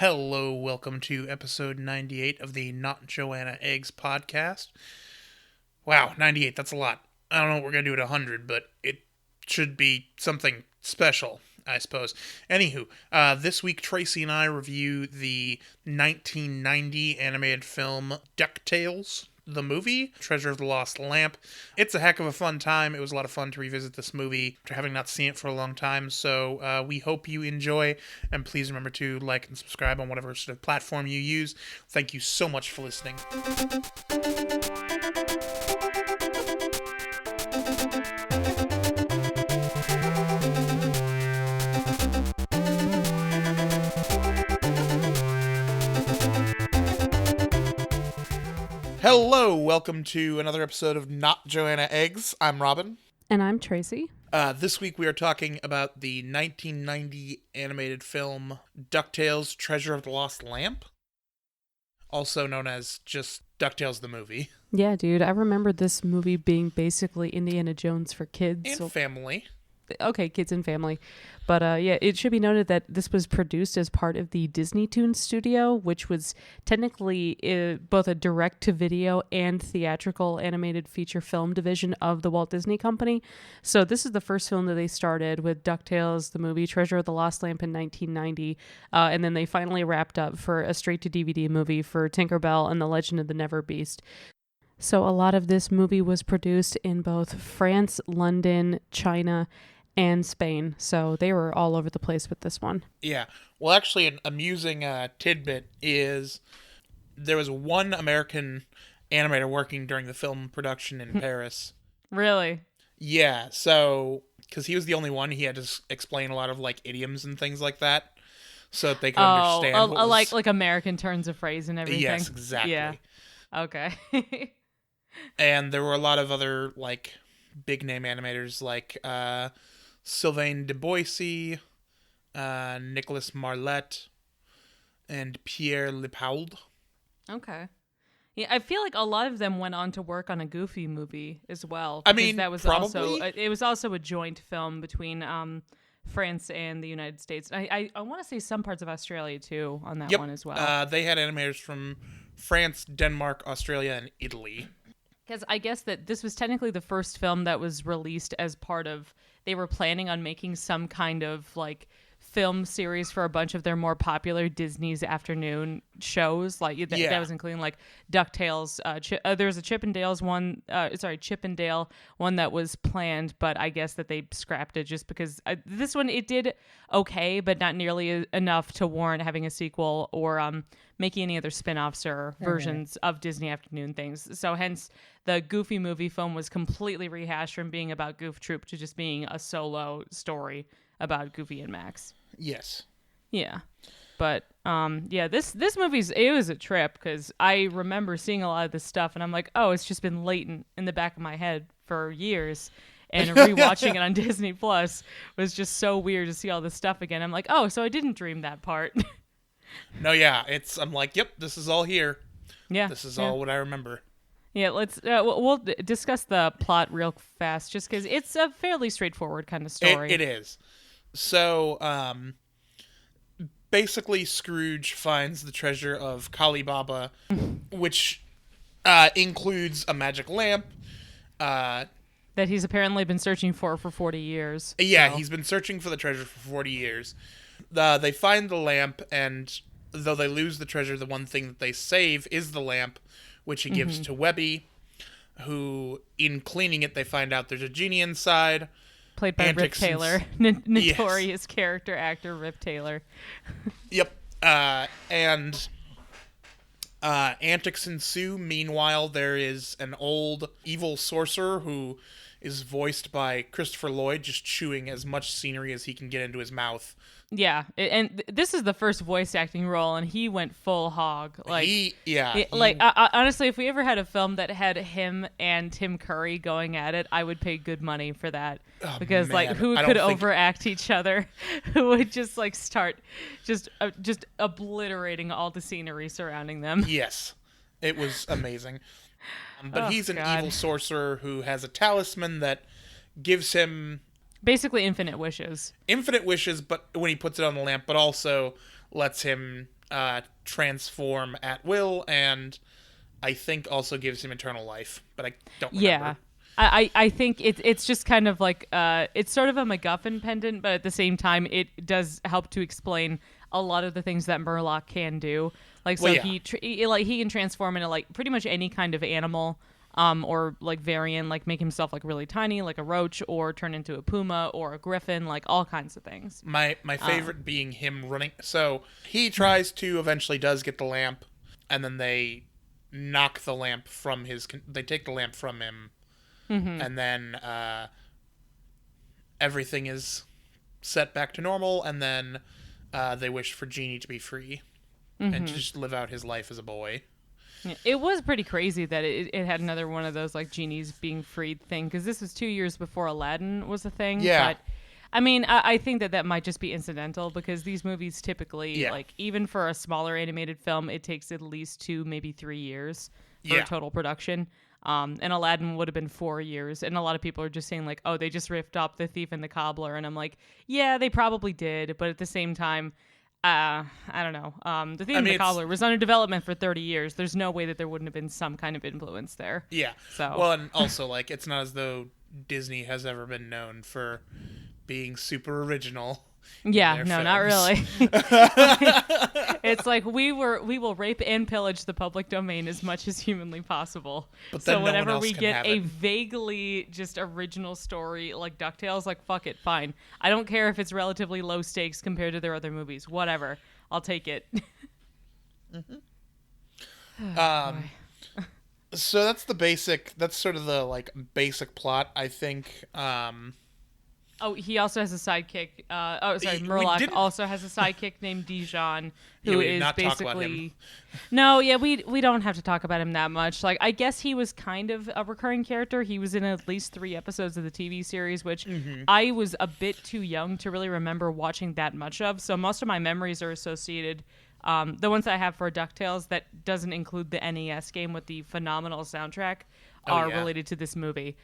Hello, welcome to episode 98 of the Not Joanna Eggs podcast. Wow, 98, that's a lot. I don't know what we're going to do at 100, but it should be something special, I suppose. Anywho, this week Tracy and I review the 1990 animated film Ducktales, the movie, Treasure of the Lost Lamp. It's a heck of a fun time. It was a lot of fun to revisit this movie after having not seen it for a long time. So we hope you enjoy, and please remember to like and subscribe on whatever sort of platform you use. Thank you so much for listening. Hello, welcome to another episode of Not Joanna Eggs. I'm Robin. And I'm Tracy. This week we are talking about the 1990 animated film DuckTales, Treasure of the Lost Lamp, also known as just DuckTales the movie. Yeah, dude, I remember this movie being basically Indiana Jones for kids. And family. Okay, kids and family. But yeah, it should be noted that this was produced as part of the Disney Toon studio, which was technically both a direct-to-video and theatrical animated feature film division of the Walt Disney Company. So this is the first film that they started with DuckTales, the movie Treasure of the Lost Lamp in 1990. And then they finally wrapped up for a straight-to-DVD movie for Tinkerbell and the Legend of the Never Beast. So a lot of this movie was produced in both France, London, China, and Spain, so they were all over the place with this one. Yeah. Well, actually, an amusing tidbit is there was one American animator working during the film production in Paris. Really? Yeah, so, because he was the only one, he had to explain a lot of, like, idioms and things like that, so that they could understand what was... like American turns of phrase and everything? Yes, exactly. Yeah. Okay. And there were a lot of other, like, big-name animators, like, Sylvain Deboissy, Nicolas Marlette, and Pierre Lepaud. Okay. Yeah, I feel like a lot of them went on to work on a Goofy movie as well. I mean, that was probably. It was also a joint film between France and the United States. I want to say some parts of Australia too on that one as well. They had animators from France, Denmark, Australia, and Italy. Because I guess that this was technically the first film that was released as part of, they were planning on making some kind of like film series for a bunch of their more popular Disney's afternoon shows. Like that was including like DuckTales. There was a Chippendales one, Chippendale one that was planned, but I guess that they scrapped it just because this one, it did okay, but not nearly enough to warrant having a sequel or making any other spin-offs or versions of Disney afternoon things. So hence the Goofy movie film was completely rehashed from being about Goof Troop to just being a solo story about Goofy and Max. Yes. Yeah. But this it was a trip because I remember seeing a lot of this stuff and I'm like, oh, it's just been latent in the back of my head for years. And rewatching it on Disney Plus was just so weird to see all this stuff again. I'm like, oh, so I didn't dream that part. No, yeah, I'm like, yep, this is all here. Yeah. This is all what I remember. Yeah, let's we'll discuss the plot real fast just because it's a fairly straightforward kind of story. It is. So, basically, Scrooge finds the treasure of Kali Baba, which includes a magic lamp. That he's apparently been searching for 40 years. Yeah, so. He's been searching for the treasure for 40 years. They find the lamp, and though they lose the treasure, the one thing that they save is the lamp, which he gives to Webby, who, in cleaning it, they find out there's a genie inside. Played by Rip Taylor. Notorious character actor Rip Taylor. Yep. And antics ensue. Meanwhile, there is an old evil sorcerer who is voiced by Christopher Lloyd, just chewing as much scenery as he can get into his mouth. Yeah, and this is the first voice acting role, and he went full hog. Honestly, if we ever had a film that had him and Tim Curry going at it, I would pay good money for that. Because who could overact each other? Who would just start just obliterating all the scenery surrounding them? Yes, it was amazing. But he's an evil sorcerer who has a talisman that gives him basically infinite wishes. Infinite wishes, but when he puts it on the lamp, but also lets him transform at will, and I think also gives him eternal life, but I don't remember. Yeah. I think it's just kind of like it's sort of a MacGuffin pendant, but at the same time it does help to explain a lot of the things that Murloc can do. Like so he can transform into like pretty much any kind of animal, or like variant, like make himself like really tiny, like a roach, or turn into a puma or a griffin, like all kinds of things. My favorite being him running. So he tries to eventually does get the lamp, and then they knock the lamp from his. They take the lamp from him. Mm-hmm. And then everything is set back to normal, and then they wish for Genie to be free and to just live out his life as a boy. Yeah, it was pretty crazy that it had another one of those like genies being freed thing, because this was 2 years before Aladdin was a thing. Yeah. But I mean, I think that might just be incidental, because these movies typically, like even for a smaller animated film, it takes at least 2, maybe 3 years for total production. And Aladdin would have been 4 years, and a lot of people are just saying like, oh, they just ripped off The Thief and the Cobbler, and I'm like, yeah, they probably did, but at the same time, I don't know. The Thief and the Cobbler was under development for 30 years. There's no way that there wouldn't have been some kind of influence there. Yeah. So well, and also like it's not as though Disney has ever been known for being super original. Yeah, no, not really. It's like we will rape and pillage the public domain as much as humanly possible. But then so whenever we can get a vaguely just original story like DuckTales, like fuck it, fine. I don't care if it's relatively low stakes compared to their other movies. Whatever, I'll take it. So that's the basic. That's sort of the like basic plot, I think. Oh, he also has a sidekick. Murloc also has a sidekick named Dijon, who is basically. No, yeah, we don't have to talk about him that much. Like, I guess he was kind of a recurring character. He was in at least 3 episodes of the TV series, which I was a bit too young to really remember watching that much of. So most of my memories are associated. The ones I have for DuckTales that doesn't include the NES game with the phenomenal soundtrack are related to this movie.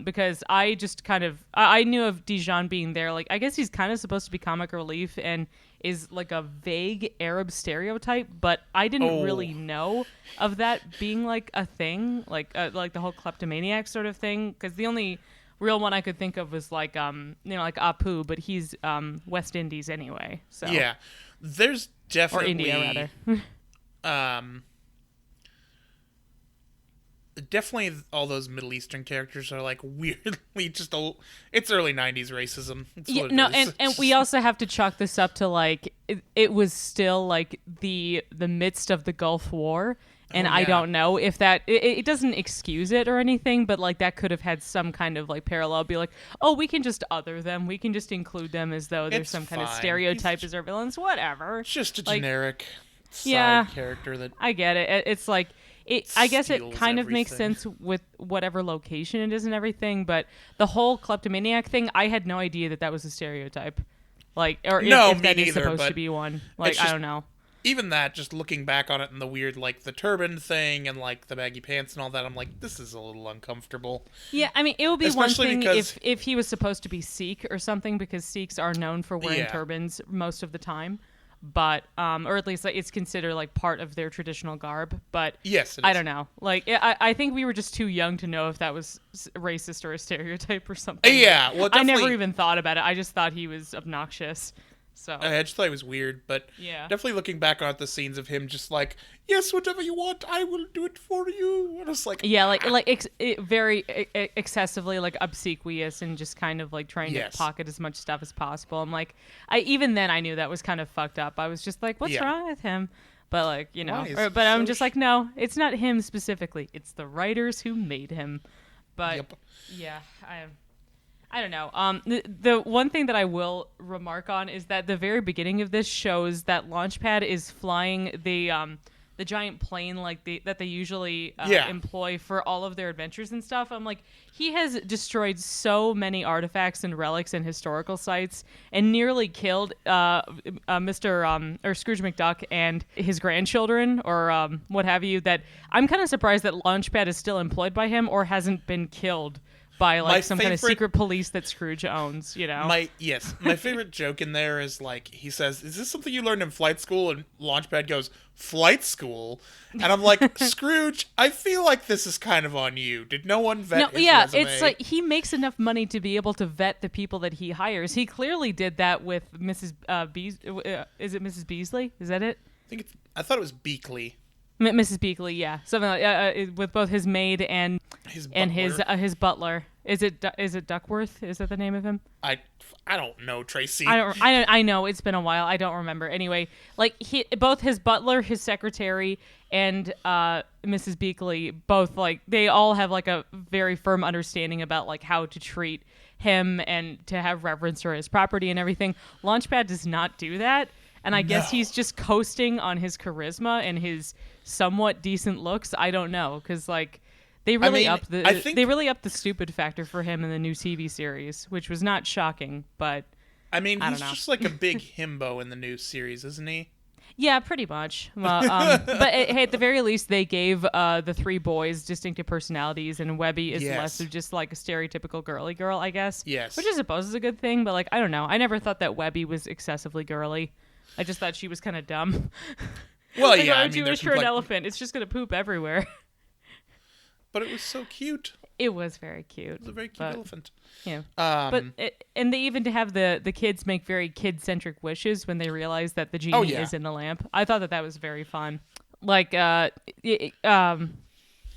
Because I just kind of I knew of Dijon being there. Like, I guess he's kind of supposed to be comic relief and is like a vague Arab stereotype, but I didn't really know of that being like a thing, like the whole kleptomaniac sort of thing. Because the only real one I could think of was like like Apu, but he's West Indies anyway. So yeah, there's definitely or India rather. Definitely all those Middle Eastern characters are like weirdly just it's early 90s racism. And we also have to chalk this up to like it was still like the midst of the Gulf War, and I don't know if that it doesn't excuse it or anything, but like that could have had some kind of like parallel, be like, oh, we can just other them, we can just include them as though there's some kind of stereotype as our villains, whatever. It's just a generic side character that I get it. It's like I guess it kind of makes everything. sense with whatever location it is and everything, but the whole kleptomaniac thing, I had no idea that was a stereotype. Like, or if that is supposed to be one. Like, I don't know. Even that, just looking back on it and the weird, like, the turban thing and, like, the baggy pants and all that, I'm like, this is a little uncomfortable. Yeah, I mean, it would be Especially one thing if he was supposed to be Sikh or something, because Sikhs are known for wearing turbans most of the time. But or at least like, it's considered like part of their traditional garb. But yes, I don't know. Like I think we were just too young to know if that was racist or a stereotype or something. Yeah, well, I never even thought about it. I just thought he was obnoxious. So I just thought it was weird, but definitely looking back on the scenes of him just like, yes, whatever you want, I will do it for you. And it's like, very excessively like obsequious and just kind of like trying to pocket as much stuff as possible. I'm like, even then I knew that was kind of fucked up. I was just like, what's wrong with him? But like, but I'm just like, no, it's not him specifically. It's the writers who made him. But I don't know. The one thing that I will remark on is that the very beginning of this shows that Launchpad is flying the giant plane that they usually employ for all of their adventures and stuff. I'm like, he has destroyed so many artifacts and relics and historical sites and nearly killed Mr. or Scrooge McDuck and his grandchildren or what have you, that I'm kind of surprised that Launchpad is still employed by him or hasn't been killed by like My some kind of favorite- secret police that Scrooge owns, you know? My favorite joke in there is like he says, "Is this something you learned in flight school?" And Launchpad goes, "Flight school?" And I'm like, Scrooge, I feel like this is kind of on you. Did no one vet his resume? It's like he makes enough money to be able to vet the people that he hires. He clearly did that with Mrs. Is it Mrs. Beasley? Is that it? I thought it was Beakley. Mrs. Beakley, yeah, something like with both his maid and His his butler. Is it Duckworth? Is that the name of him? I don't know, Tracy. I know it's been a while. I don't remember. Anyway, like both his butler, his secretary, and Mrs. Beakley, both like they all have like a very firm understanding about like how to treat him and to have reverence for his property and everything. Launchpad does not do that. And I guess he's just coasting on his charisma and his somewhat decent looks. I don't know, because like they really upped the stupid factor for him in the new TV series, which was not shocking. But I mean, I he's don't know. just like a big himbo in the new series, isn't he? Yeah, pretty much. Well, but hey, at the very least, they gave the three boys distinctive personalities, and Webby is less of just like a stereotypical girly girl, I guess. Yes. Which I suppose is a good thing, but like I don't know. I never thought that Webby was excessively girly. I just thought she was kind of dumb. Well, like, yeah, why I would mean, you wish for an elephant? It's just gonna poop everywhere. But it was so cute. It was very cute. It was a very cute elephant. Yeah. Um, And they even have the kids make very kid-centric wishes when they realize that the genie is in the lamp. I thought that was very fun. Like,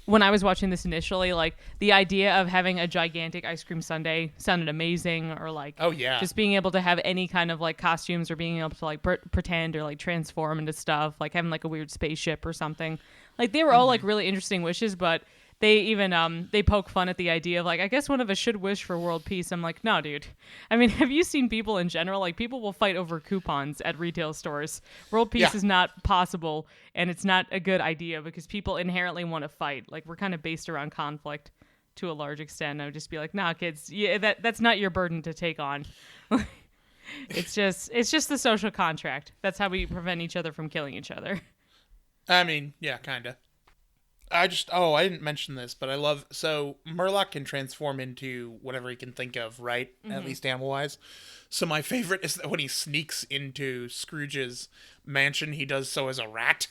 when I was watching this initially, like the idea of having a gigantic ice cream sundae sounded amazing, or like, just being able to have any kind of like costumes, or being able to like pretend or like transform into stuff, like having like a weird spaceship or something. Like they were all like really interesting wishes, but they even they poke fun at the idea of like, I guess one of us should wish for world peace. I'm like, no, dude. I mean, have you seen people in general? Like people will fight over coupons at retail stores. World peace is not possible, and it's not a good idea because people inherently want to fight. Like we're kind of based around conflict to a large extent. I would just be like, nah, kids, that's not your burden to take on. It's just the social contract. That's how we prevent each other from killing each other. I mean, yeah, kind of. I didn't mention this, but so Murloc can transform into whatever he can think of, right? Mm-hmm. At least animal-wise. So my favorite is that when he sneaks into Scrooge's mansion, he does so as a rat.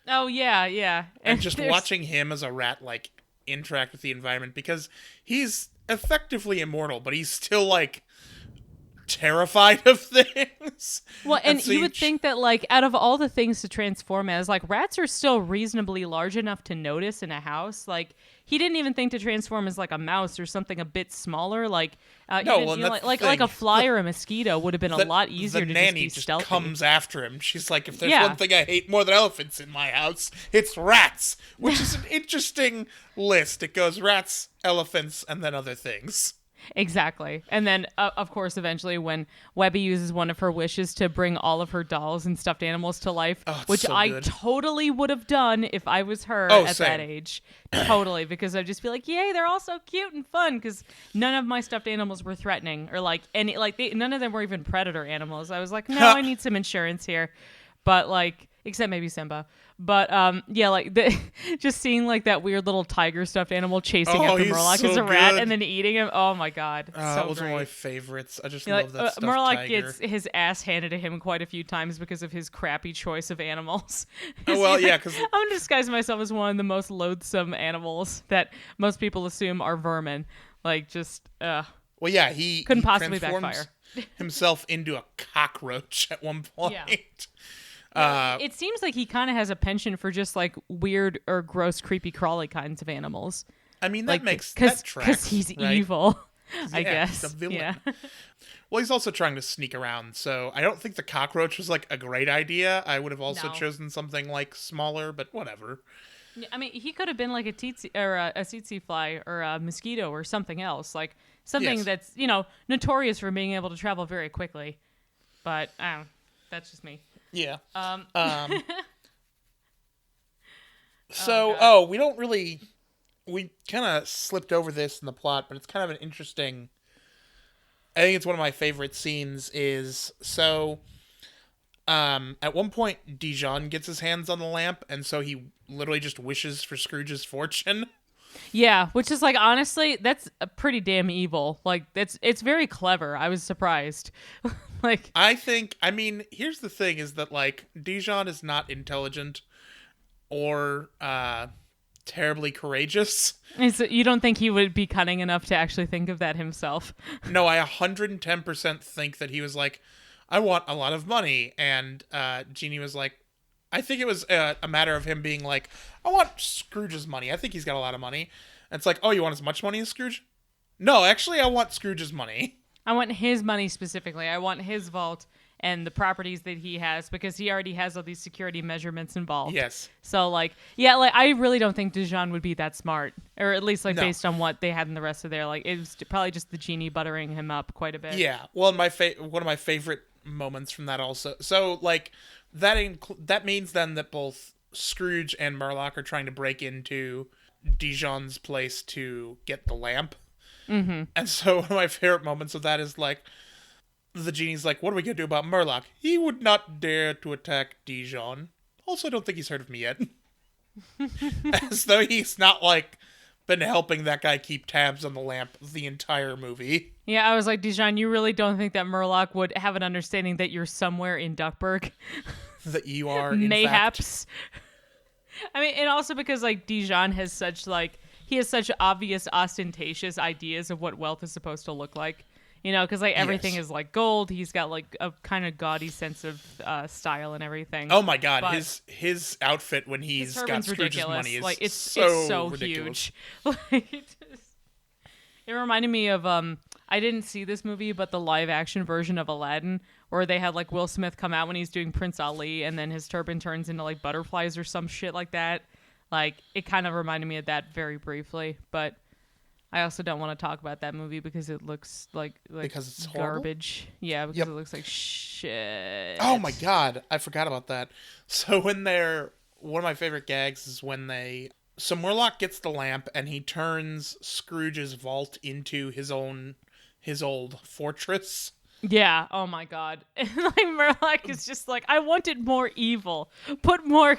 Oh, yeah. And just watching him as a rat, like, interact with the environment, because he's effectively immortal, but he's still, like, terrified of things. Well, and so you would think that like out of all the things to transform as, like rats are still reasonably large enough to notice in a house. Like he didn't even think to transform as like a mouse or something a bit smaller. Like like a fly or a mosquito would have been a lot easier to nanny just be stealthy. Comes after him. She's like, if there's one thing I hate more than elephants in my house, it's rats, which is an interesting list. It goes rats, elephants, and then other things. Exactly. And then, of course, eventually when Webby uses one of her wishes to bring all of her dolls and stuffed animals to life, which so I totally would have done if I was her at that age. Totally. Because I'd just be like, yay, they're all so cute and fun. Because none of my stuffed animals were threatening or like any, like none of them were even predator animals. I was like, no, I need some insurance here. But like, except maybe Simba. But like just seeing like that weird little tiger stuffed animal chasing after Murloc as a rat and then eating him. Oh my god, that was one of my favorites. I just love that stuffed Murloc tiger. Gets his ass handed to him quite a few times because of his crappy choice of animals. Because I'm gonna disguise myself as one of the most loathsome animals that most people assume are vermin. Like just he couldn't possibly backfire himself into a cockroach at one point. Yeah. It seems like he kind of has a penchant for just like weird or gross, creepy, crawly kinds of animals. I mean, that makes because he's evil. I guess. He's a villain. Yeah. Well, he's also trying to sneak around, so I don't think the cockroach was like a great idea. I would have also chosen something like smaller, but whatever. I mean, he could have been like a tsetse fly or a mosquito or something else, like something that's notorious for being able to travel very quickly. But that's just me. Yeah. We kind of slipped over this in the plot, but it's kind of an interesting. I think it's one of my favorite scenes. At one point, Dijon gets his hands on the lamp, and so he literally just wishes for Scrooge's fortune. Yeah, which is like, honestly, that's a pretty damn evil. Like, it's very clever. I was surprised. Like, I mean, here's the thing is that, like, Dijon is not intelligent or terribly courageous. you don't think he would be cunning enough to actually think of that himself? No, I 110% think that he was like, I want a lot of money. And Genie was like, I think it was a matter of him being like, I want Scrooge's money. I think he's got a lot of money. And it's like, oh, you want as much money as Scrooge? No, actually, I want Scrooge's money. I want his money specifically. I want his vault and the properties that he has, because he already has all these security measurements involved. Yes. So, like, yeah, like, I really don't think Dijon would be that smart, or at least, like, No. based on what they had in the rest of their, like, it was probably just the Genie buttering him up quite a bit. Yeah. Well, one of my favorite moments from that also. So, like, that means then that both Scrooge and Murloc are trying to break into Dijon's place to get the lamp. Mm-hmm. And so one of my favorite moments of that is, like, the Genie's like, what are we going to do about Murloc? He would not dare to attack Dijon. Also, I don't think he's heard of me yet. As though he's not, like, been helping that guy keep tabs on the lamp the entire movie. Yeah, I was like, Dijon, you really don't think that Murloc would have an understanding that you're somewhere in Duckburg? That you are, in Mayhaps. I mean, and also because, like, Dijon has such, like, he has such obvious, ostentatious ideas of what wealth is supposed to look like. You know, because, like, everything Yes. is, like, gold. He's got, like, a kind of gaudy sense of style and everything. Oh my god, But his outfit when he's his got turban's Scrooge's ridiculous. money is like, it's so huge. Like, it reminded me of, I didn't see this movie, but the live-action version of Aladdin, where they had, like, Will Smith come out when he's doing Prince Ali, and then his turban turns into, like, butterflies or some shit like that. Like, it kind of reminded me of that very briefly, but I also don't want to talk about that movie because it looks like Because it's horrible? garbage. Yeah, because Yep. it looks like shit. Oh my god, I forgot about that. So one of my favorite gags is when so Murloc gets the lamp and he turns Scrooge's vault into his old fortress. Yeah. Oh my god. And like Murloc is just like, I wanted more evil. Put more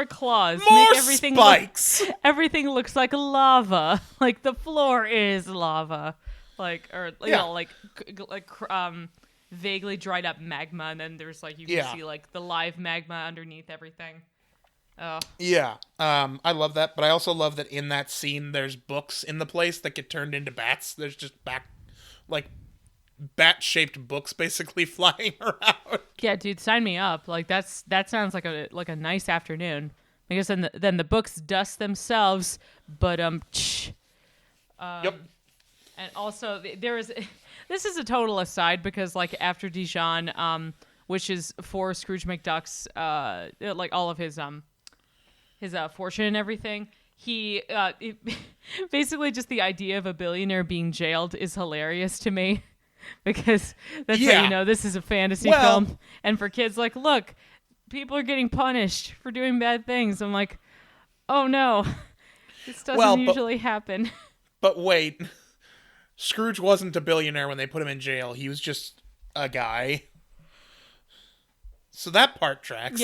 claws. More Make everything spikes. Everything looks like lava. Like the floor is lava. Like, or you Yeah. know, like vaguely dried up magma, and then there's like you can Yeah. see like the live magma underneath everything. Oh. Yeah, I love that, but I also love that in that scene there's books in the place that get turned into bats. There's just bat-shaped books basically flying around. Yeah, dude, sign me up. Like that sounds like a nice afternoon. Because then the books dust themselves, but Yep. And also there is this is a total aside because like after Dijon which is for Scrooge McDuck's like all of his fortune and everything, he basically just the idea of a billionaire being jailed is hilarious to me. Because that's how you know this is a fantasy film. And for kids, like, look, people are getting punished for doing bad things. I'm like, oh no, this doesn't usually happen. But wait, Scrooge wasn't a billionaire when they put him in jail. He was just a guy. So that part tracks.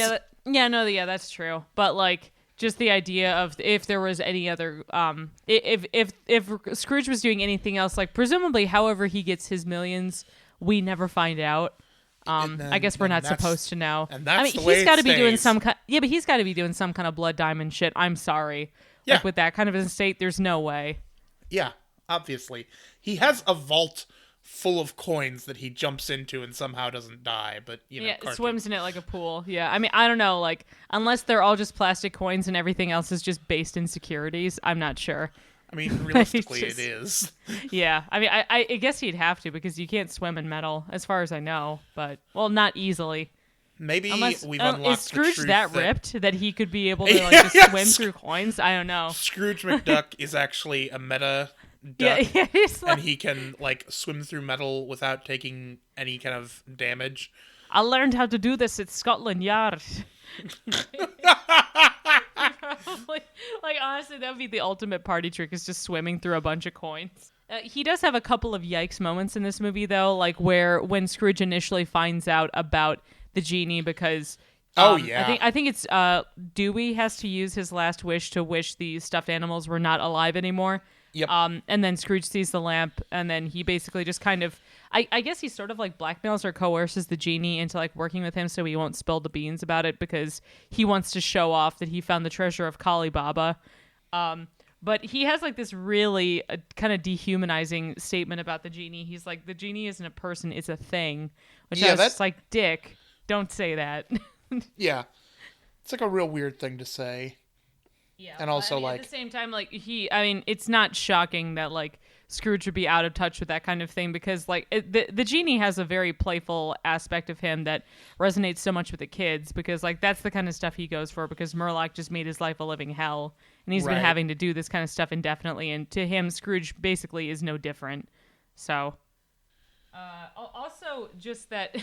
That's true. But like, just the idea of if there was any other, if Scrooge was doing anything else, like presumably, however he gets his millions, we never find out. I guess we're not supposed to know. And that's I mean, the way he's got to it be doing stays. but he's got to be doing some kind of blood diamond shit. I'm sorry. Yeah. Like with that kind of estate, there's no way. Yeah, obviously. He has a vault full of coins that he jumps into and somehow doesn't die, but, you know, Yeah, cartoon. swims in it like a pool. Yeah, I mean, I don't know. Like, unless they're all just plastic coins and everything else is just based in securities, I'm not sure. I mean, realistically, just- it is. Yeah, I mean, I guess he'd have to because you can't swim in metal, as far as I know. But, well, not easily. Maybe Unless, we've unlocked is Scrooge the truth that ripped that he could be able to like just Yes. swim through coins? I don't know. Scrooge McDuck is actually a meta duck, Yeah, he's like, and he can, like, swim through metal without taking any kind of damage. I learned how to do this at Scotland Yard. like honestly, that would be the ultimate party trick, is just swimming through a bunch of coins. He does have a couple of yikes moments in this movie, though, like when Scrooge initially finds out about the genie, because Oh, yeah. I think it's Dewey has to use his last wish to wish the stuffed animals were not alive anymore. Yep. And then Scrooge sees the lamp, and then he basically just kind of, I guess he sort of like blackmails or coerces the genie into like working with him so he won't spill the beans about it because he wants to show off that he found the treasure of Kali Baba. But he has like this really kind of dehumanizing statement about the genie. He's like, the genie isn't a person, it's a thing. Which I was just like, Dick, don't say that. Yeah. It's like a real weird thing to say. Yeah. And also, at the same time, like, it's not shocking that, like, Scrooge would be out of touch with that kind of thing because, like, the genie has a very playful aspect of him that resonates so much with the kids because, like, that's the kind of stuff he goes for because Murloc just made his life a living hell and he's been having to do this kind of stuff indefinitely. And to him, Scrooge basically is no different. So, also just that...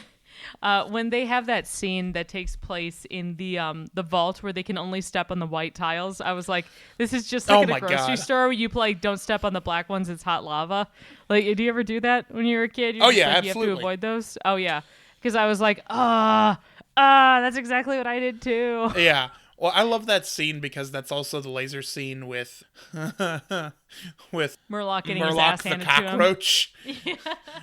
when they have that scene that takes place in the vault where they can only step on the white tiles, I was like, this is just like at a grocery store where you play don't step on the black ones, it's hot lava. Like, do you ever do that when you were a kid? Yeah, like, absolutely. You have to avoid those? Oh, yeah. Because I was like, that's exactly what I did too. Yeah. Well, I love that scene because that's also the laser scene with Murloc getting his ass the handed to him. cockroach. Yeah.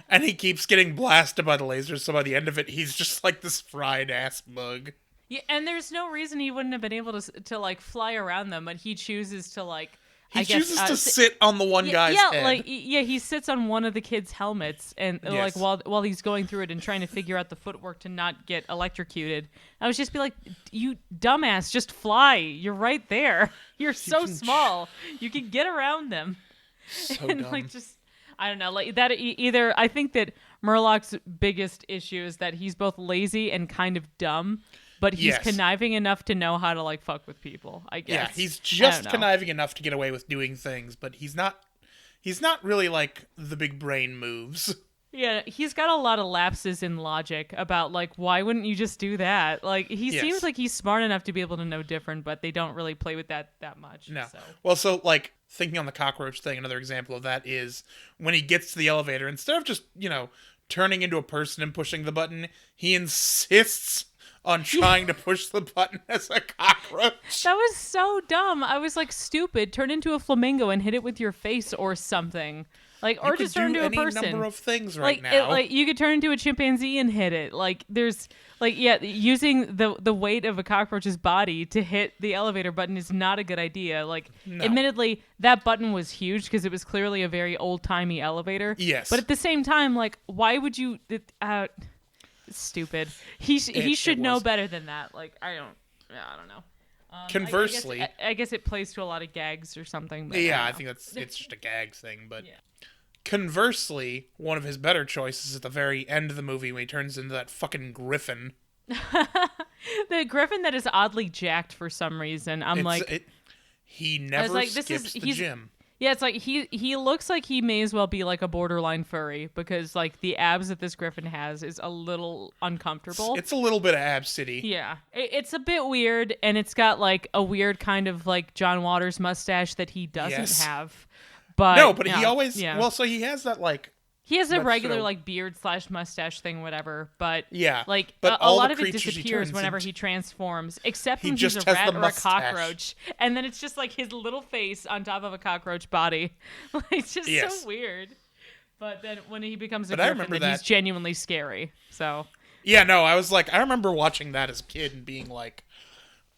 And he keeps getting blasted by the lasers, so by the end of it, he's just like this fried ass bug. Yeah, and there's no reason he wouldn't have been able to like fly around them, but he chooses to like. He chooses to sit on the one guy's head. He sits on one of the kids' helmets and like while he's going through it and trying to figure out the footwork to not get electrocuted. I would just be like, you dumbass, just fly. You're right there. You're so small. You can get around them. So and dumb. like just I don't know, like that either I think that Murloc's biggest issue is that he's both lazy and kind of dumb. But he's conniving enough to know how to, like, fuck with people, I guess. Yeah, he's just conniving enough to get away with doing things, but he's not really, like, the big brain moves. Yeah, he's got a lot of lapses in logic about, like, why wouldn't you just do that? Like, he seems like he's smart enough to be able to know different, but they don't really play with that much. No. So. Well, so, like, thinking on the cockroach thing, another example of that is when he gets to the elevator, instead of just, turning into a person and pushing the button, he insists on trying to push the button as a cockroach. That was so dumb. I was like, stupid. Turn into a flamingo and hit it with your face or something. Like, or just turn into a person. Any number of things now. Like you could turn into a chimpanzee and hit it. Like there's using the weight of a cockroach's body to hit the elevator button is not a good idea. Like, admittedly, that button was huge because it was clearly a very old timey elevator. Yes. But at the same time, like, why would you? Stupid. He should know better than that. Like, I don't know. Conversely, I guess it plays to a lot of gags or something. But I think it's just a gag thing. But conversely, one of his better choices at the very end of the movie when he turns into that fucking griffin. The griffin that is oddly jacked for some reason. He never skips the gym. Yeah, it's like he looks like he may as well be like a borderline furry because like the abs that this griffin has is a little uncomfortable. It's a little bit of ab city. Yeah, it's a bit weird, and it's got like a weird kind of like John Waters mustache that he doesn't have. But no, but he always well, so he has that like. He has a regular like beard / mustache thing, whatever. But but a lot of it disappears whenever he transforms, except when he's a rat or a cockroach, and then it's just like his little face on top of a cockroach body. It's just so weird. But then when he becomes a griffin, then he's genuinely scary. So yeah, no, I remember watching that as a kid and being like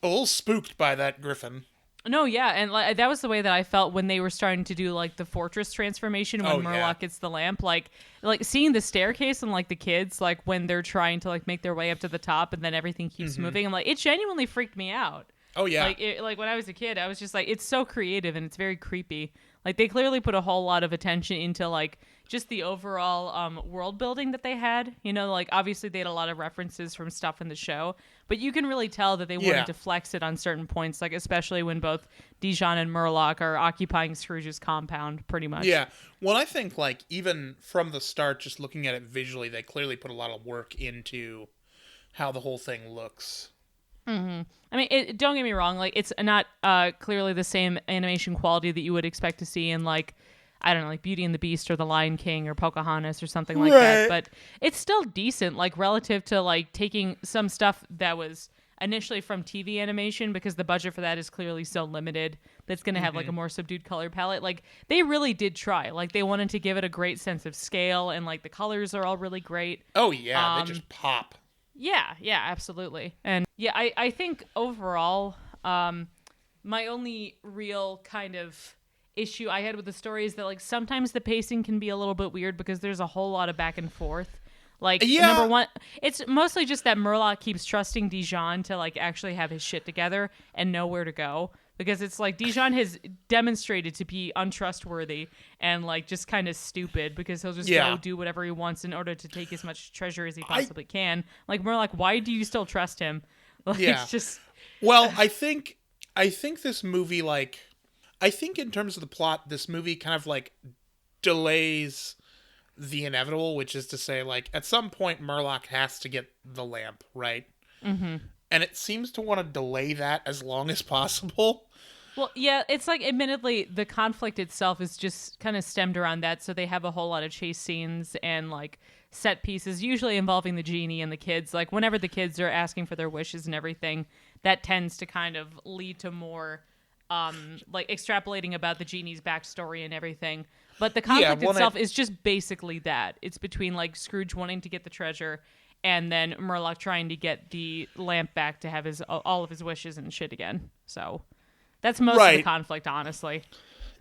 a little spooked by that griffin. No, yeah, and that was the way that I felt when they were starting to do like the fortress transformation when Murloc gets the lamp, like seeing the staircase and like the kids like when they're trying to like make their way up to the top and then everything keeps moving. I'm like, it genuinely freaked me out. Oh yeah, like when I was a kid, I was just like, it's so creative and it's very creepy. Like they clearly put a whole lot of attention into like just the overall world building that they had. Like obviously they had a lot of references from stuff in the show, but you can really tell that they wanted to flex it on certain points, like especially when both Dijon and Murloc are occupying Scrooge's compound pretty much. Yeah. Well, I think like even from the start, just looking at it visually, they clearly put a lot of work into how the whole thing looks. Mm-hmm. I mean, don't get me wrong. Like, it's not clearly the same animation quality that you would expect to see in, like, I don't know, like Beauty and the Beast or The Lion King or Pocahontas or something like that. But it's still decent, like, relative to, like, taking some stuff that was, initially from TV animation because the budget for that is clearly so limited that's going to have like a more subdued color palette. Like they really did try. Like they wanted to give it a great sense of scale and like the colors are all really great. Oh yeah, they just pop. Yeah, absolutely. And yeah, I think overall, my only real kind of issue I had with the story is that like sometimes the pacing can be a little bit weird because there's a whole lot of back and forth. Like number one, it's mostly just that Murloc keeps trusting Dijon to like actually have his shit together and know where to go. Because it's like Dijon has demonstrated to be untrustworthy and like just kind of stupid because he'll just go do whatever he wants in order to take as much treasure as he possibly can. Like Murloc, why do you still trust him? Like, it's just. Well, I think this movie, like, I think in terms of the plot, this movie kind of like delays the inevitable, which is to say, like, at some point Murloc has to get the lamp, right? Mm-hmm. And it seems to want to delay that as long as possible. Well, yeah, it's like, admittedly, the conflict itself is just kind of stemmed around that, so they have a whole lot of chase scenes and, like, set pieces, usually involving the genie and the kids. Like, whenever the kids are asking for their wishes and everything, that tends to kind of lead to more, like, extrapolating about the genie's backstory and everything. But the conflict itself is just basically that. It's between, like, Scrooge wanting to get the treasure and then Murloc trying to get the lamp back to have his all of his wishes and shit again. So that's most of the conflict, honestly.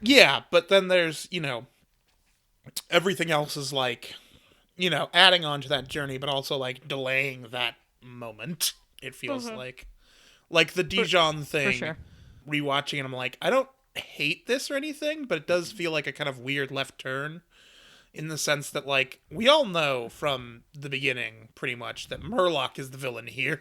Yeah, but then there's, everything else is like, adding on to that journey, but also like delaying that moment. It feels like the Dijon thing. For sure. Rewatching it, I'm like, I don't hate this or anything, but it does feel like a kind of weird left turn. In the sense that, like, we all know from the beginning, pretty much, that Murloc is the villain here.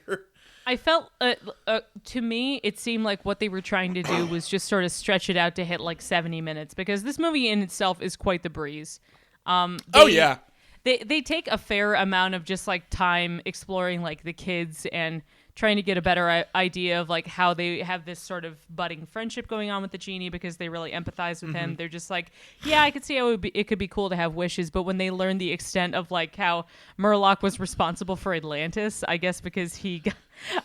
I felt, to me, it seemed like what they were trying to do was just sort of stretch it out to hit, like, 70 minutes. Because this movie in itself is quite the breeze. They take a fair amount of just, like, time exploring, like, the kids and trying to get a better idea of like how they have this sort of budding friendship going on with the genie because they really empathize with him. They're just like, yeah, I could see how it could be cool to have wishes, but when they learn the extent of like how Murloc was responsible for Atlantis, I guess because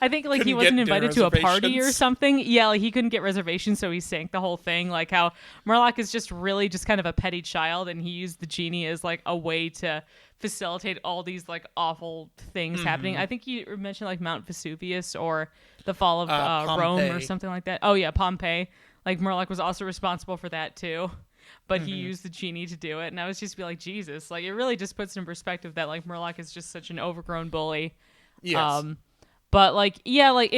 I think like he wasn't invited to a party or something. Yeah, like he couldn't get reservations, so he sank the whole thing. Like how Murloc is just really just kind of a petty child, and he used the genie as like a way to facilitate all these like awful things happening. I think you mentioned like Mount Vesuvius or the fall of Rome or something like that. Oh yeah, Pompeii. Like Murloc was also responsible for that too, but he used the genie to do it. And I was just be like, Jesus, like it really just puts in perspective that like Murloc is just such an overgrown bully. Yes. But like, yeah, like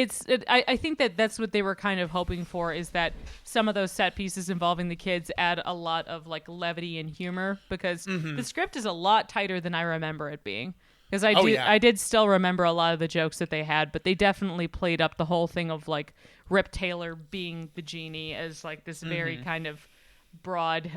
I think that's what they were kind of hoping for, is that some of those set pieces involving the kids add a lot of like levity and humor, because the script is a lot tighter than I remember it being. Because I did still remember a lot of the jokes that they had, but they definitely played up the whole thing of like Rip Taylor being the genie as like this very kind of broad,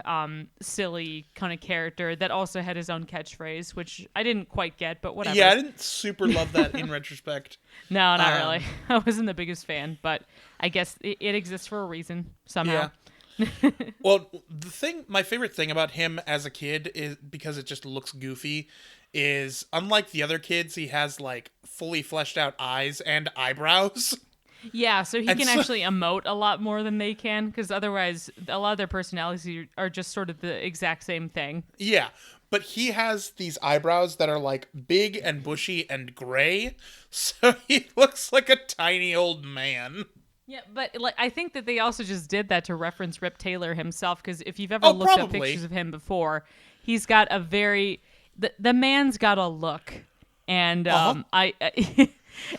silly kind of character that also had his own catchphrase, which I didn't quite get, but whatever. Yeah, I didn't super love that in retrospect. No, not really. I wasn't the biggest fan, but I guess it exists for a reason somehow. Yeah. Well, my favorite thing about him as a kid is, because it just looks goofy, is unlike the other kids, he has like fully fleshed out eyes and eyebrows. Yeah, so he can actually emote a lot more than they can, because otherwise a lot of their personalities are just sort of the exact same thing. Yeah, but he has these eyebrows that are like big and bushy and gray, so he looks like a tiny old man. Yeah, but like I think that they also just did that to reference Rip Taylor himself, because if you've ever looked up pictures of him before, he's got a very... The man's got a look, and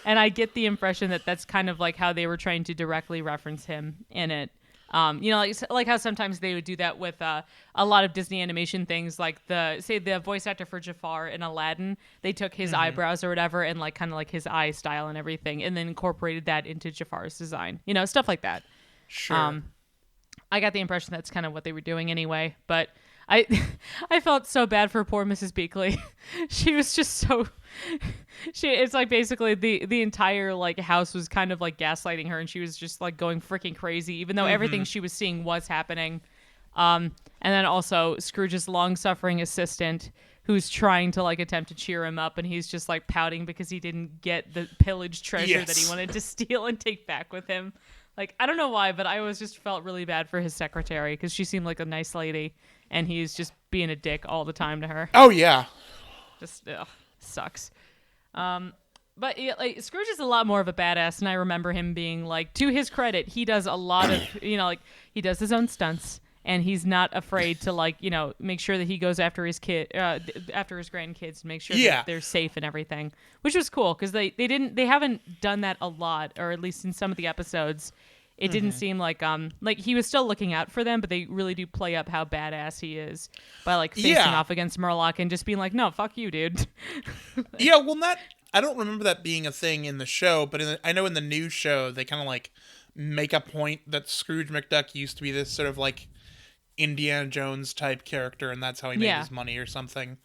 and I get the impression that that's kind of like how they were trying to directly reference him in it. Like how sometimes they would do that with a lot of Disney animation things, like the voice actor for Jafar in Aladdin, they took his eyebrows or whatever and like kind of like his eye style and everything, and then incorporated that into Jafar's design. Stuff like that. Sure. I got the impression that's kind of what they were doing anyway, but I felt so bad for poor Mrs. Beakley. She was just so... It's like basically the entire like house was kind of like gaslighting her, and she was just like going freaking crazy, even though everything she was seeing was happening. And then also Scrooge's long-suffering assistant, who's trying to like attempt to cheer him up, and he's just like pouting because he didn't get the pillaged treasure that he wanted to steal and take back with him. Like, I don't know why, but I always just felt really bad for his secretary because she seemed like a nice lady, and he's just being a dick all the time to her. Oh, yeah. Just sucks. But yeah, like, Scrooge is a lot more of a badass, and I remember him being like, to his credit, he does a lot of, like he does his own stunts, and he's not afraid to like, make sure that he goes after his after his grandkids, and make sure that they're safe and everything, which was cool because they haven't done that a lot, or at least in some of the episodes. It didn't seem like he was still looking out for them, but they really do play up how badass he is by like facing off against Murloc and just being like, no, fuck you, dude. Yeah, well, I don't remember that being a thing in the show, but I know in the new show they kind of like make a point that Scrooge McDuck used to be this sort of like Indiana Jones type character, and that's how he made his money or something.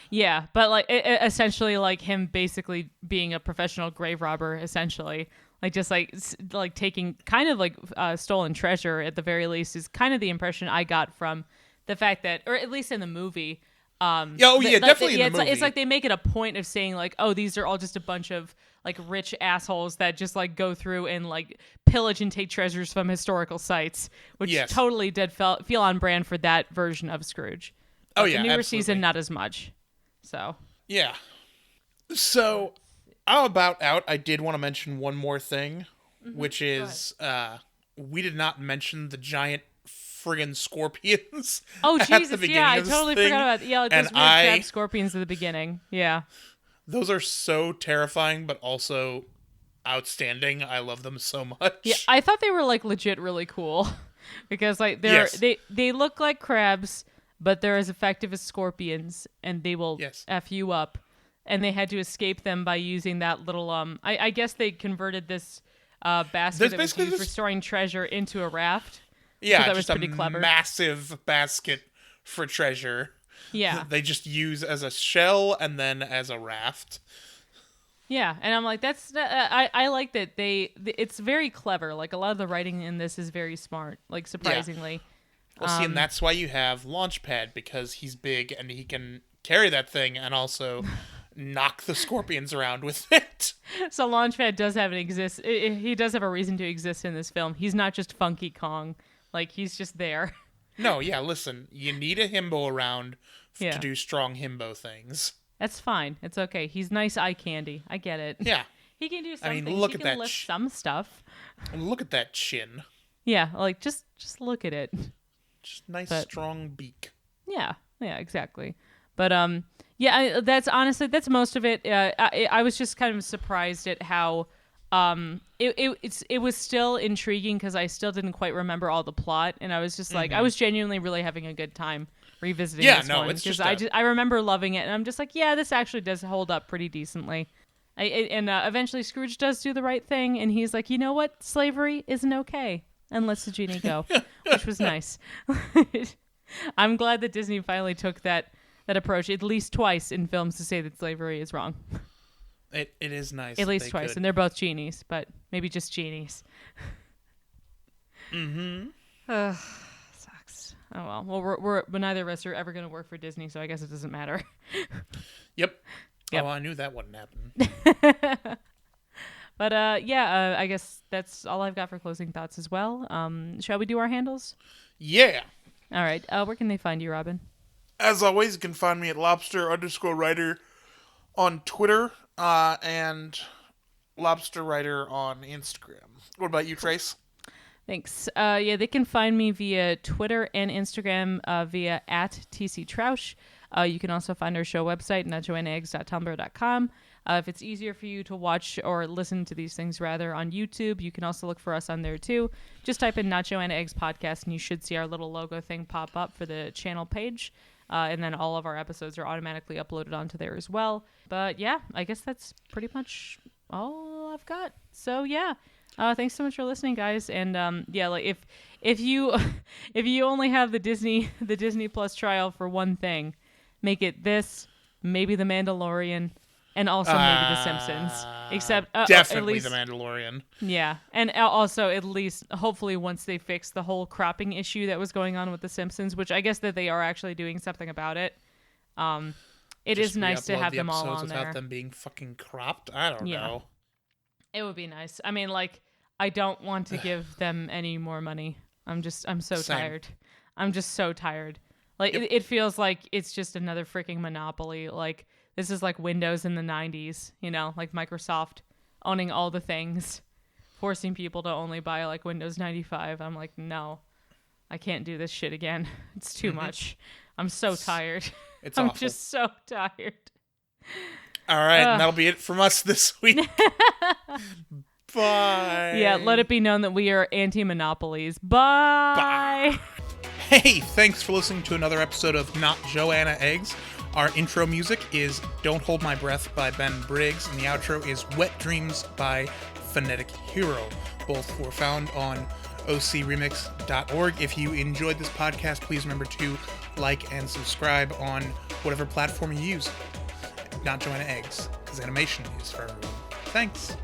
Yeah, but like essentially like him basically being a professional grave robber, essentially. Like just like taking kind of like stolen treasure at the very least is kind of the impression I got from the fact that, or at least in the movie. Definitely in the movie. It's like they make it a point of saying like, oh, these are all just a bunch of like rich assholes that just like go through and like pillage and take treasures from historical sites, which totally did feel on brand for that version of Scrooge. Oh, the yeah, newer absolutely. season, not as much. So yeah. So how about out? I did want to mention one more thing, which is we did not mention the giant friggin' scorpions. Oh Jesus! Yeah, I totally forgot about like those weird crab scorpions at the beginning. Yeah, those are so terrifying, but also outstanding. I love them so much. Yeah, I thought they were like legit really cool because like they look like crabs, but they're as effective as scorpions, and they will f you up. And they had to escape them by using that little I guess they converted this basket that was used for storing treasure into a raft. Yeah, so that just was pretty clever. Massive basket for treasure. Yeah. They just use as a shell and then as a raft. Yeah, and I'm like, I like that it's very clever. Like a lot of the writing in this is very smart, like surprisingly. Well, see, and that's why you have Launchpad, because he's big and he can carry that thing and also knock the scorpions around with it. So Launchpad does have he does have a reason to exist in this film. He's not just Funky Kong. Like, he's just there. No, yeah, listen, you need a himbo around to do strong himbo things. That's fine. It's okay. He's nice eye candy. I get it. Yeah. He can do something. I mean, look he at can that lift some stuff. Look at that chin. Yeah, like, just look at it. Just nice, strong beak. Yeah, exactly. But, that's most of it. I was just kind of surprised at how it was still intriguing because I still didn't quite remember all the plot, and I was just like, I was genuinely really having a good time revisiting this one because I remember loving it, and I'm just like, yeah, this actually does hold up pretty decently. Eventually Scrooge does do the right thing, and he's like, you know what, slavery isn't okay and lets the genie go, which was nice. I'm glad that Disney finally took that approach at least twice in films to say that slavery is wrong. It is nice. At least twice, and they're both genies, but maybe just genies. Sucks. Oh well. But neither of us are ever going to work for Disney, so I guess it doesn't matter. Yep. Oh, I knew that wouldn't happen. But I guess that's all I've got for closing thoughts as well. Shall we do our handles? Yeah. All right. Where can they find you, Robin? As always, you can find me at lobster_writer on Twitter and Lobster Writer on Instagram. What about you, Trace? Thanks. They can find me via Twitter and Instagram via @TCTroush. You can also find our show website, notjoannaeggs.tumblr.com. If it's easier for you to watch or listen to these things rather on YouTube, you can also look for us on there too. Just type in Not Joanna Eggs Podcast and you should see our little logo thing pop up for the channel page. And then all of our episodes are automatically uploaded onto there as well. But yeah, I guess that's pretty much all I've got. So yeah, thanks so much for listening, guys. And like if you only have the Disney Plus trial for one thing, make it this, maybe The Mandalorian, and also maybe The Simpsons. Except definitely at least, The Mandalorian. Yeah, and also at least hopefully once they fix the whole cropping issue that was going on with The Simpsons, which I guess that they are actually doing something about it. It just is nice to re-upload have the them all episodes on without there. them being fucking cropped. I don't Yeah. know. It would be nice. I mean, like, I don't want to give them any more money. I'm so Same. tired. I'm just so tired. Like, Yep. it feels like it's just another freaking monopoly. Like, this is like Windows in the 90s, you know, like Microsoft owning all the things, forcing people to only buy like Windows 95. I'm like, no, I can't do this shit again. It's too much. I'm so tired. It's I'm awful. just so tired. All right, and that'll be it from us this week. Bye. Yeah, let it be known that we are anti-monopolies. Bye. Hey, thanks for listening to another episode of Not Joanna Eggs. Our intro music is Don't Hold My Breath by Ben Briggs, and the outro is Wet Dreams by Phonetic Hero. Both were found on ocremix.org. If you enjoyed this podcast, please remember to like and subscribe on whatever platform you use. Not Joanna Eggs, because animation is for everyone. Thanks.